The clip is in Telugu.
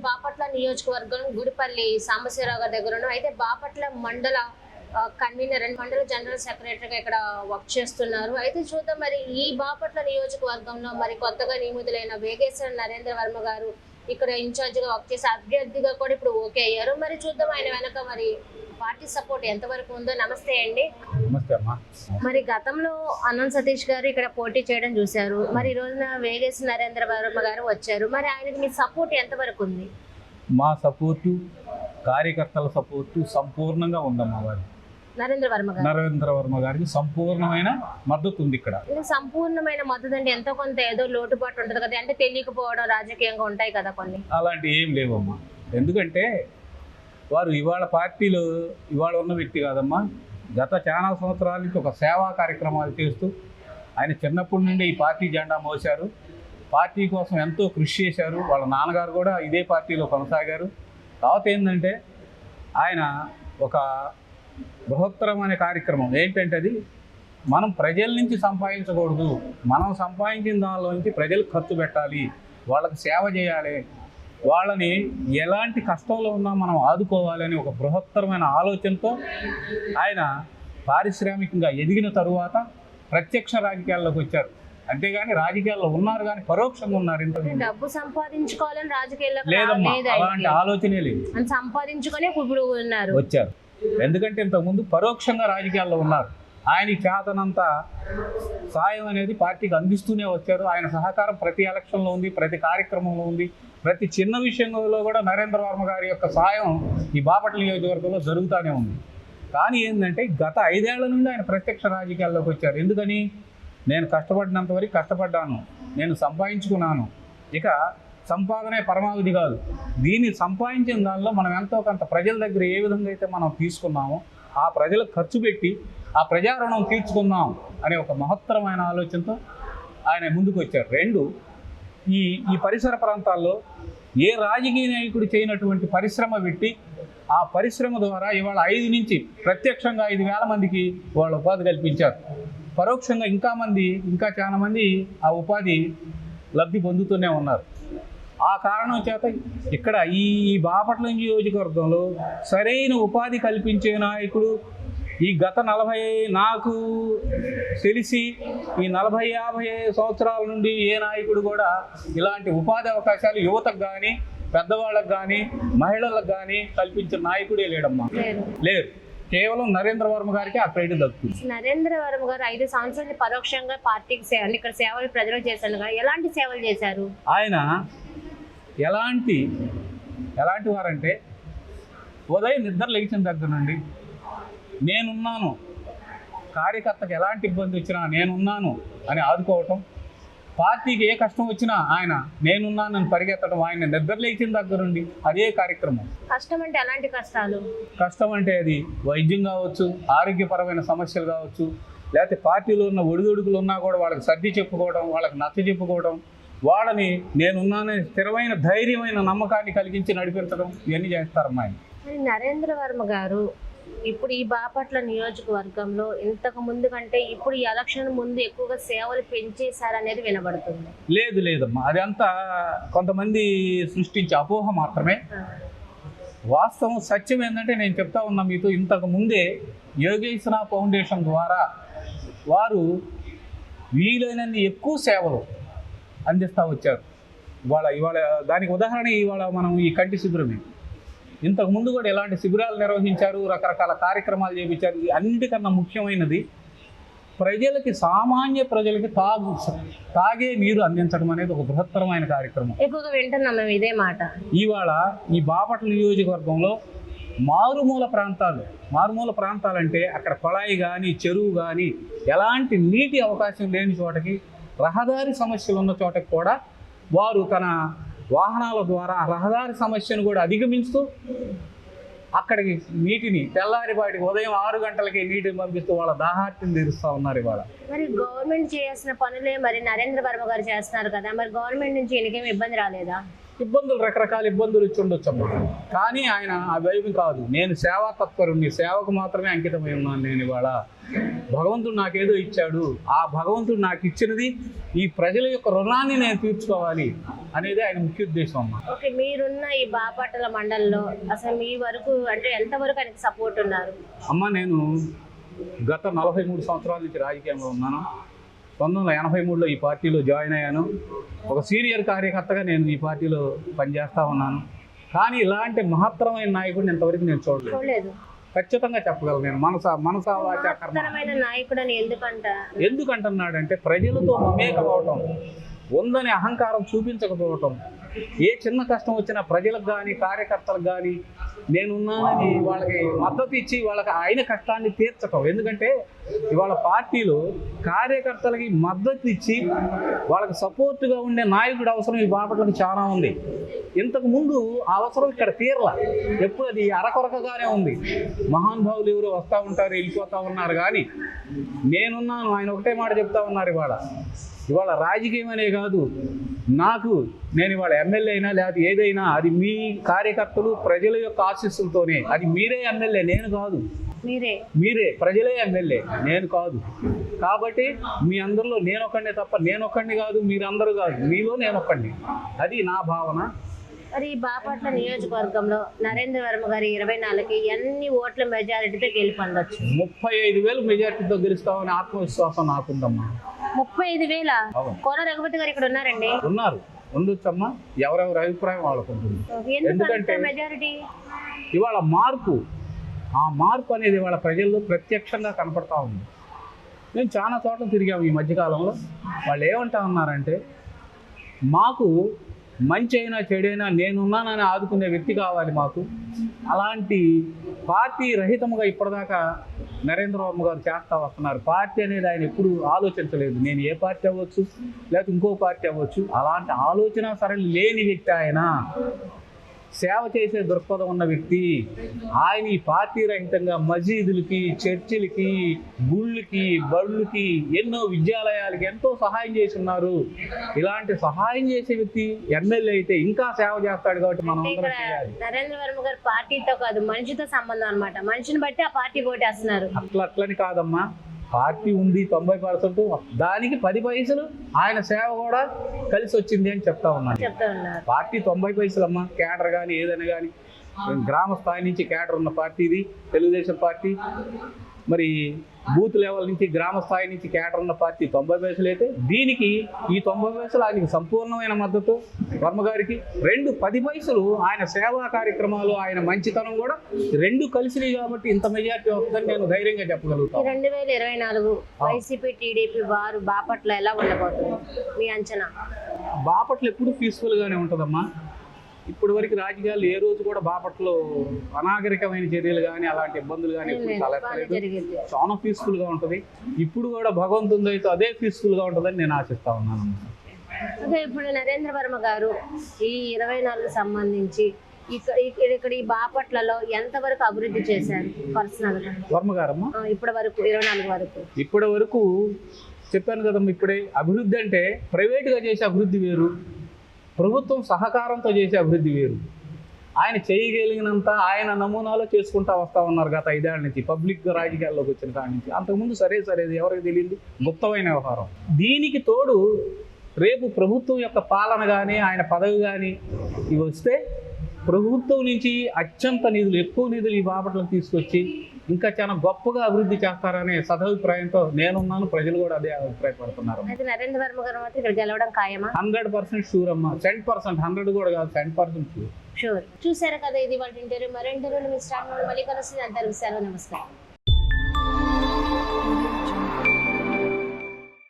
బాపట్ల నియోజకవర్గం గుడిపల్లి సాంబశివరావు గారి దగ్గర ఉన్నాం. అయితే బాపట్ల మండల కన్వీనర్ అండ్ మండల జనరల్ సెక్రటరీగా ఇక్కడ వర్క్ చేస్తున్నారు. అయితే చూద్దాం మరి ఈ బాపట్ల నియోజకవర్గంలో మరి కొత్తగా నియమితులైన వేగేశ్వర నరేంద్ర వర్మ గారు ఇక్కడ ఇన్ఛార్జిగా వర్క్ చేసే అభ్యర్థిగా కూడా ఇప్పుడు ఓకే అయ్యారు. మరి చూద్దాం ఆయన వెనక మరి పార్టీ సపోర్ట్ ఎంతవరకు ఉందో. నమస్తే అండి. నమస్తే అమ్మా. మరి గతంలో అనంత్ సతీష్ గారు ఇక్కడ పోటీ చేయడం చూశారు. మరి ఈ రోజున వేగేశ్వర నరేంద్ర వర్మ గారు వచ్చారు. మరి ఆయనకి మీ సపోర్ట్ ఎంతవరకు ఉంది? మా సపోర్టు, కార్యకర్తల సపోర్టు సంపూర్ణంగా ఉందమ్మా. వారి నరేంద్ర వర్మ గారికి సంపూర్ణమైన మద్దతు ఉంది. ఇక్కడ సంపూర్ణమైన మద్దతు అంటే ఎంతో కొంత ఏదో లోటుపాటు ఉంటుంది కదా, అంటే తెలియకపోవడం రాజకీయంగా ఉంటాయి కదా కొన్ని. అలాంటి ఏం లేవమ్మా. ఎందుకంటే వారు ఇవాళ పార్టీలో ఇవాళ ఉన్న వ్యక్తి కాదమ్మా. గత చాలా సంవత్సరాల నుంచి ఒక సేవా కార్యక్రమాలు చేస్తూ ఆయన చిన్నప్పటి నుండి ఈ పార్టీ జెండా మోశారు. పార్టీ కోసం ఎంతో కృషి చేశారు. వాళ్ళ నాన్నగారు కూడా ఇదే పార్టీలో కొనసాగారు. తర్వాత ఏంటంటే ఆయన ఒక బృహత్తరమైన కార్యక్రమం ఏంటంటే అది మనం ప్రజల నుంచి సంపాదించకూడదు, మనం సంపాదించిన దానిలో నుంచి ప్రజలకు ఖర్చు పెట్టాలి, వాళ్ళకి సేవ చేయాలి, వాళ్ళని ఎలాంటి కష్టంలో ఉన్నా మనం ఆదుకోవాలని ఒక బృహత్తరమైన ఆలోచనతో ఆయన పారిశ్రామికంగా ఎదిగిన తరువాత ప్రత్యక్ష రాజకీయాల్లోకి వచ్చారు. అంతేగాని రాజకీయాల్లో ఉన్నారు కానీ పరోక్షంగా ఉన్నారు. ఇంత డబ్బు సంపాదించుకోవాలని రాజకీయాల్లో లేదమ్మా, అలాంటి ఆలోచనే లేదు. సంపాదించుకొని ఇప్పుడు ఉన్నారు వచ్చారు. ఎందుకంటే ఇంతకుముందు పరోక్షంగా రాజకీయాల్లో ఉన్నారు. ఆయనకి చేతనంత సాయం అనేది పార్టీకి అందిస్తూనే వచ్చారు. ఆయన సహకారం ప్రతి ఎలక్షన్లో ఉంది, ప్రతి కార్యక్రమంలో ఉంది. ప్రతి చిన్న విషయంలో కూడా నరేంద్ర వర్మ గారి యొక్క సాయం ఈ బాపట్ల నియోజకవర్గంలో జరుగుతూనే ఉంది. కానీ ఏంటంటే గత 5 ఏళ్ల నుండి ఆయన ప్రత్యక్ష రాజకీయాల్లోకి వచ్చారు. ఎందుకని? నేను కష్టపడినంత వరకు కష్టపడ్డాను, నేను సంపాదించుకున్నాను, ఇక సంపాదనే పరమావధి కాదు, దీన్ని సంపాదించిన దానిలో మనం ఎంతో కొంత ప్రజల దగ్గర ఏ విధంగా అయితే మనం తీసుకున్నామో ఆ ప్రజలకు ఖర్చు పెట్టి ఆ ప్రజా రుణం తీర్చుకుందాం అనే ఒక మహత్తరమైన ఆలోచనతో ఆయన ముందుకు వచ్చారు. 2, ఈ పరిసర ప్రాంతాల్లో ఏ రాజకీయ నాయకుడు చేయనటువంటి పరిశ్రమ పెట్టి ఆ పరిశ్రమ ద్వారా ఇవాళ 5 నుంచి ప్రత్యక్షంగా 5,000 మందికి వాళ్ళ ఉపాధి కల్పించారు. పరోక్షంగా ఇంకా చాలా మంది ఆ ఉపాధి లబ్ధి పొందుతూనే ఉన్నారు. ఆ కారణం చేత ఇక్కడ ఈ బాపట్ల నియోజకవర్గంలో సరైన ఉపాధి కల్పించే నాయకుడు ఈ గత నాకు తెలిసి ఈ 40-50 సంవత్సరాల నుండి ఏ నాయకుడు కూడా ఇలాంటి ఉపాధి అవకాశాలు యువతకు కానీ పెద్దవాళ్ళకు కానీ మహిళలకు కానీ కల్పించిన నాయకుడే లేడమ్మా, లేరు. కేవలం నరేంద్ర వర్మ గారికి ఆ క్రెడిట్ దక్కుతుంది. నరేంద్ర వర్మ గారు 5 సంవత్సరాలు పరోక్షంగా పార్టీకి సేవలు, ఇక్కడ సేవలు ప్రజలకు చేశారు కదా, ఎలాంటి సేవలు చేశారు ఆయన? ఎలాంటి వారంటే ఉదయం నిద్ర లేచిన దగ్గర నుండి నేనున్నాను, కార్యకర్తకు ఎలాంటి ఇబ్బంది వచ్చినా నేనున్నాను అని ఆదుకోవటం, పార్టీకి ఏ కష్టం వచ్చినా ఆయన నేనున్నానని పరిగెత్తడం, ఆయన నిద్ర లేచిన దగ్గర నుండి అదే కార్యక్రమం. కష్టం అంటే ఎలాంటి కష్టాలు? కష్టం అంటే అది వైద్యం కావచ్చు, ఆరోగ్యపరమైన సమస్యలు కావచ్చు, లేకపోతే పార్టీలో ఉన్న ఒడిదుడుకులు ఉన్నా కూడా వాళ్ళకి సర్ది చెప్పుకోవడం, వాళ్ళకి నచ్చ చెప్పుకోవడం, వాళ్ళని నేనున్నానే స్థిరమైన ధైర్యమైన నమ్మకాన్ని కలిగించి నడిపించడం, ఇవన్నీ చేస్తారమ్మా ఆయన. నరేంద్ర వర్మ గారు ఇప్పుడు ఈ బాపట్ల నియోజకవర్గంలో ఇంతకు ముందు కంటే ఇప్పుడు ఈ ఎలక్షన్ ముందు ఎక్కువగా సేవలు పెంచేశారనేది వినబడుతుంది. లేదమ్మా, అది అంతా కొంతమంది సృష్టించే అపోహ మాత్రమే. వాస్తవం సత్యం ఏంటంటే నేను చెప్తా ఉన్నా మీతో, ఇంతకు ముందే యోగేశ్వర ఫౌండేషన్ ద్వారా వారు వీలైనన్ని ఎక్కువ సేవలు అందిస్తూ వచ్చారు. ఇవాళ దానికి ఉదాహరణ ఇవాళ మనం ఈ కంటి శిబిరమే. ఇంతకు ముందు కూడా ఎలాంటి శిబిరాలు నిర్వహించారు, రకరకాల కార్యక్రమాలు చేయించారు. అన్నిటికన్నా ముఖ్యమైనది సామాన్య ప్రజలకి తాగే నీరు అందించడం అనేది ఒక బృహత్తరమైన కార్యక్రమం. ఎక్కువగా వింటున్నాం మేము ఇదే మాట. ఇవాళ ఈ బాపట్ల నియోజకవర్గంలో మారుమూల ప్రాంతాలు అంటే అక్కడ కొళాయి కానీ చెరువు కానీ ఎలాంటి నీటి అవకాశం లేని చోటకి, రహదారి సమస్యలు ఉన్న చోటకి కూడా వారు తన వాహనాల ద్వారా రహదారి సమస్యను కూడా అధిగమిస్తూ అక్కడికి నీటిని తెల్లారిపాటికి ఉదయం 6 గంటలకి నీటిని పంపిస్తూ వాళ్ళ దాహార్తిని తీరుస్తూ ఉన్నారు. ఇవాళ మరి గవర్నమెంట్ చేయాల్సిన పనులే మరి నరేంద్ర వర్మ గారు చేస్తున్నారు కదా, మరి గవర్నమెంట్ నుంచి ఎన్నికేం ఇబ్బంది రాలేదా? ఇబ్బందులు, రకరకాల ఇబ్బందులు ఇచ్చి ఉండొచ్చమ్మా. కానీ ఆయన ఆ వైపు కాదు, నేను సేవా తత్పరుని, సేవకు మాత్రమే అంకితమై ఉన్నాను. నేను ఇవాళ భగవంతుడు నాకేదో ఇచ్చాడు, ఆ భగవంతుడు నాకు ఇచ్చినది ఈ ప్రజల యొక్క రుణాన్ని నేను తీర్చుకోవాలి, అనేది ఆయన ముఖ్య ఉద్దేశం అమ్మా. ఓకే, మీరున్న ఈ బాపట్ల మండలంలో అసలు మీ వరకు అంటే ఎంతవరకు ఆయనకి సపోర్ట్ ఉన్నారు? అమ్మ, నేను గత 43 సంవత్సరాల నుంచి రాజకీయంలో ఉన్నాను. 1983లో ఈ పార్టీలో జాయిన్ అయ్యాను. ఒక సీనియర్ కార్యకర్తగా నేను ఈ పార్టీలో పనిచేస్తూ ఉన్నాను. కానీ ఇలాంటి మహత్తరమైన నాయకుడిని ఇంతవరకు నేను చూడలేదు. ఖచ్చితంగా చెప్పగలను నేను. మనసా వాచా కర్మ. నాయకుడు అని ఎందుకంటున్నాడంటే ప్రజలతో మమేకం అవటం, ఉందని అహంకారం చూపించకపోవటం, ఏ చిన్న కష్టం వచ్చినా ప్రజలకు కానీ కార్యకర్తలకు కానీ నేనున్నానని వాళ్ళకి మద్దతు ఇచ్చి వాళ్ళకి ఆయన కష్టాన్ని తీర్చటం. ఎందుకంటే ఇవాళ పార్టీలో కార్యకర్తలకి మద్దతు ఇచ్చి వాళ్ళకి సపోర్ట్గా ఉండే నాయకుడు అవసరం ఈ బాపట్లకు చాలా ఉంది. ఇంతకు ముందు ఆ అవసరం ఇక్కడ తీరలా, ఎప్పుడు అది అరకొరకగానే ఉంది. మహానుభావులు ఎవరు వస్తూ ఉంటారు, వెళ్ళిపోతూ ఉన్నారు, కానీ నేనున్నాను ఆయన ఒకటే మాట చెప్తా ఉన్నారు. ఇవాళ రాజకీయం అనే కాదు, నేను ఇవాళ ఎమ్మెల్యే అయినా లేకపోతే ఏదైనా అది మీ కార్యకర్తలు ప్రజల యొక్క ఆశీస్సులతోనే. అది మీరే ఎమ్మెల్యే, నేను కాదు. మీరే ప్రజలే ఎమ్మెల్యే, నేను కాదు. కాబట్టి మీ అందరిలో నేనొక్కడినే తప్ప నేనొక్కడిని కాదు, మీరందరూ కాదు, మీలో నేనొక్కడిని. అది నా భావన. మరి ఈ బాపట్ల నియోజకవర్గంలో నరేంద్ర వర్మ గారి 24కి ఎన్ని ఓట్ల మెజారిటీతో గెలుపొందొచ్చు? 35,000 మెజారిటీతో గెలుస్తామని ఆత్మవిశ్వాసం నాకుందమ్మా. 35,000? కోన రఘుపతి గారు ఇక్కడ ఉన్నారండి. ఉన్నారు, ఉండొచ్చమ్మా. ఎవరెవరి అభిప్రాయం వాళ్ళకు ఉంటుంది. ఎందుకంటే మెజారిటీ ఇవాళ ఆ మార్పు అనేది ఇవాళ ప్రజల్లో ప్రత్యక్షంగా కనపడతా ఉంది. మేము చాలా చోట్ల తిరిగాము ఈ మధ్యకాలంలో. వాళ్ళు ఏమంటా ఉన్నారంటే, మాకు మంచి అయినా చెడైనా నేనున్నానని ఆదుకునే వ్యక్తి కావాలి మాకు. అలాంటి పార్టీ రహితముగా ఇప్పటిదాకా నరేంద్ర వర్మ గారు చేస్తూ వస్తున్నారు. పార్టీ అనేది ఆయన ఎప్పుడు ఆలోచించలేదు. నేను ఏ పార్టీ అవ్వచ్చు, లేకపోతే ఇంకో పార్టీ అవ్వచ్చు, అలాంటి ఆలోచన సరళి లేని వ్యక్తి ఆయన. సేవ చేసే దృక్పథం ఉన్న వ్యక్తి ఆయన. ఈ పార్టీ రహితంగా మసీదులకి, చర్చిలకి, గుళ్ళకి, బళ్ళకి, ఎన్నో విద్యాలయాలకి ఎంతో సహాయం చేసి ఉన్నారు. ఇలాంటి సహాయం చేసే వ్యక్తి ఎమ్మెల్యే అయితే ఇంకా సేవ చేస్తాడు. కాబట్టి మనం అందరం చేయాలి. నరేంద్ర వర్మ గారు పార్టీతో కాదు, మనిషితో సంబంధం అన్నమాట. మనిషిని బట్టి ఆ పార్టీ ఓటేస్తున్నారు. అట్లని కాదమ్మా, పార్టీ ఉంది 90%, దానికి 10 పైసలు ఆయన సేవ కూడా కలిసి వచ్చింది అని చెప్తా ఉన్నాను. పార్టీ 90 పైసలమ్మా. కేడర్ కానీ ఏదైనా కానీ గ్రామ స్థాయి నుంచి కేడర్ ఉన్న పార్టీ ఇది తెలుగుదేశం పార్టీ. మరి బూత్ లెవెల్ నుంచి గ్రామ స్థాయి నుంచి కేడర్ ఉన్న పార్టీ 90 పైసలు అయితే, దీనికి ఈ 90 పైసలు ఆయనకి సంపూర్ణమైన మద్దతు వర్మ గారికి. 10 పైసలు ఆయన సేవా కార్యక్రమాలు, ఆయన మంచితనం కూడా 2 కలిసినాయి. కాబట్టి ఇంత మెజార్టీ వస్తుందని నేను ధైర్యంగా చెప్పగలుగుతాను. 2024 వైసీపీ టీడీపీ వారు బాపట్ల ఎలా ఉండబోతుంది మీ అంచనా? బాపట్ల ఎప్పుడు పీస్ఫుల్గానే ఉంటుందమ్మా. ఇప్పటి వరకు రాజకీయాలు ఏ రోజు కూడా బాపట్లో అనాగరికమైన చర్యలు కానీ అలాంటి ఇబ్బందులు కానీ ఎప్పుడు తలెత్తలేదు. చాలా పీస్ఫుల్గా ఉంటుంది. ఇప్పుడు కూడా భగవంతుడు అయితే అదే పీస్ఫుల్గా ఉంటుందని నేను ఆశిస్తా ఉన్నాను. అదే ఇప్పుడు నరేంద్ర వర్మ గారు ఈ 24 సంబంధించి ఇక్కడ ఈ బాపట్లలో ఎంతవరకు అభివృద్ధి చేశారు పర్సనల్ గా వర్మ గారమ్మా? ఇప్పటి వరకు 24 వరకు ఇప్పటి వరకు చెప్పాను కదమ్మా. ఇప్పుడే అభివృద్ధి అంటే ప్రైవేటుగా చేసే అభివృద్ధి వేరు, ప్రభుత్వం సహకారంతో చేసే అభివృద్ధి వేరు. ఆయన చేయగలిగినంత ఆయన నమూనాలో చేసుకుంటా వస్తూ ఉన్నారు గత 5 ఏళ్ల నుంచి. పబ్లిక్ రాజకీయాల్లోకి వచ్చిన కాడి నుంచి. అంతకుముందు సరేది ఎవరికి తెలియదు, గుప్తమైన వ్యవహారం. దీనికి తోడు రేపు ప్రభుత్వం యొక్క పాలన కానీ ఆయన పదవి కానీ ఇవి వస్తే ప్రభుత్వం నుంచి అత్యంత నిధులు, ఎక్కువ నిధులు ఈ బాపట్లకు తీసుకొచ్చి ఇంకా చాలా గొప్పగా అభివృద్ధి చేస్తారనే సదభిప్రాయంతో నేనున్నాను. ప్రజలు కూడా అదే అభిప్రాయపడుతున్నారు. నరేంద్ర వర్మ గారు మాత్రం ఇక్కడ గెలవడం ఖాయమా? 100% షూర్ అమ్మా. 10%, 100 కూడా కాదు, 10% షూర్. చూసారు కదా, ఇది వాళ్ళ ఇంటర్వ్యూ. మరో ఇంటర్వ్యూలో మీ స్టార్ట్ మళ్ళీ కలిసి అందరూ. నమస్కారం.